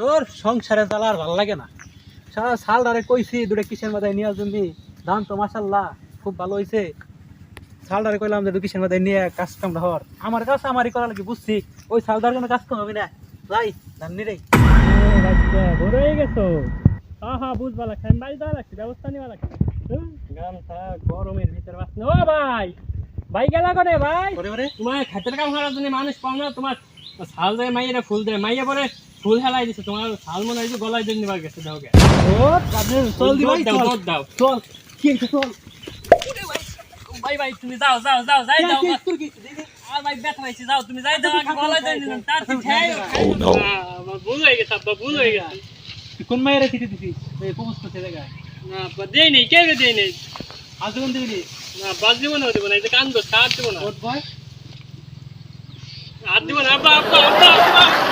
তোর সংসারে চালার ভালো লাগে না। সারা সাল ধরে কইছি দুটো কিসের মাথায় নিয়ে জন্য ধান তো মাশাল্লাহ খুব ভালো হয়েছে। সাল ধরে কইলাম যে কিসের মাথায় নিয়ে কাজ কাম হওয়ার আমার কাছে আমারই করা লাগে বুঝছি। ওই সালদার কোনো কাজ কাম হবে না। যাই ধান নিরে বড় হয়ে গেছো। হ্যাঁ হ্যাঁ বুঝবা লাগছে, বাড়ি দেওয়া লাগছে, ব্যবস্থা নেওয়া লাগছে। গামছা গরমের ভিতরে বাঁচছে। ও ভাই, ভাই গেলা করে ভাই। করে করে তোমার খাতের কাম করার জন্য মানুষ পাও না। তোমার শাল দেয় মাইয়েরা ফুল দেয়, মাইয়া পরে ফুল হেলাই দিছে। তোমার শাল মনে হয় যে গলায় দিয়ে নিবার গেছে। দাও গে চল দি ভাই দাও, চল দৌড় দাও। চল কি হইছে চল ভাই ভাই তুমি যাও যাও যাও যাই দাও। তোর কি দিদি আর ভাই ব্যথা পাইছি, যাও তুমি যাই দাও, আগে গলায় দিয়ে নিলাম। তার ঠিক ভুল হয়ে গেছে আব্বা, ভুল হয়ে গেছে। কোন মায়ের চিঠি দিছিস এই সমস্ত জায়গায় না আব্বা দেই নেই, কে দেই নেই। আজীবন দিবি না বাদ দিব না, দেবো না, এই যে কান্দো সার দিব না, ওট বয় হাত দিব না। আব্বা আব্বা আব্বা আব্বা